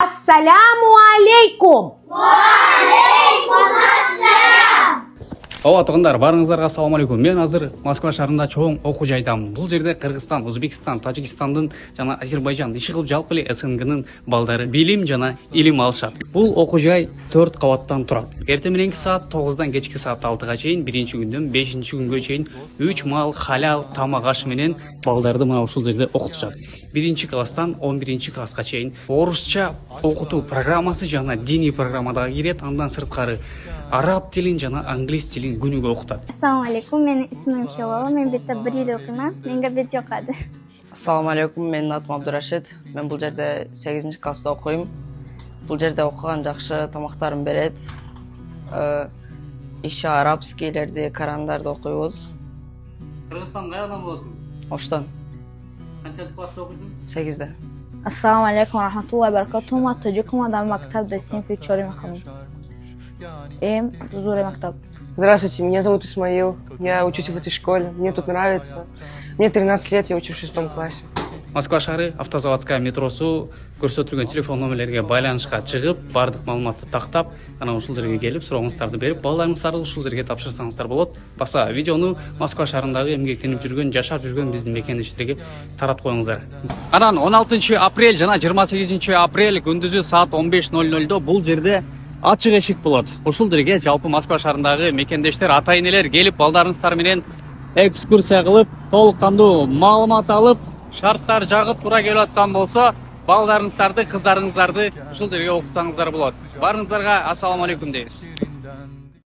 Assalamu alaikum. Ооба туугандар, барыңыздарга ассаламу алейкум. Мен азыр Москва шаарында чоң окуу жайдамын. Бул жерде Кыргызстан, Өзбекстан, Тажикстандын жана Азербайжан, иши кылып жалпы эле СНГнын балдары билим жана илим алышат. Бул окуу жай 4 кабаттан турат. Эртең мененки саат 9-дан кечки саат 6-га чейин, биринчи күндөн 5-чи күнгө чейин 3 маал халал тамак аш менен балдарды мына ушул жерде окутушат. 1-класстан 11 класска чейин орусча окутуу программасы жана диний программада кирет. Андан сырткары араб тилин жана англис тилин күнүгө окутат. Assalamu alaikum, mening ismim Hilal, men bitta 1 yil o'qiyman, menga bet yoqadi. Assalamu alaikum, mening atim Abdurashid. Men bul жерде 8-класста окуйм. Бул жерде окуган жакшы тамактарын берет. Иши арабскийлерди, корандарды окуйбуз. Кыргызстан кайрадан болосуң? Оштон, Канчанчы класста окуйсуң? 8-де. Ассаламу алейкум рахматуллахи баракатуху. Ма таджикум да мактабда синфи чори механим. Зура мактаб. Здравствуйте, меня зовут Исмаил. Я учусь в этой школе. Мне тут нравится. Мне 13 лет, я учусь в 6 классе. Москва шаары автозаводская метросу көрсөтүлгөн телефон номерлерге байланышка чыгып, бардык маалыматты тактап, анан ушул жерге келип, сурооңуздарды берип, балдарыңыздарды ушул жерге тапшырсаңыздар болот. Баса видеону Москва шаарындагы эмгектенип жүргөн, жашап жүргөн биздин мекендештерге таратып коюңуздар. Анан 16 апрель жана 28 апрель күндүзү саат 15:00 бул жерде ачык эшик болот. Ушул жерге жалпы Москва шаарындагы мекендештер, ата-энелер келип, балдарыңыздар менен экскурсия кылып, толук кандуу маалымат алып, шарттар жагып туура келип аткан болсо, балдарыңыздарды, кыздарыңыздарды ушул жерге окутсаңыздар болот. Барыңыздарга ассаламу алейкум дейбиз.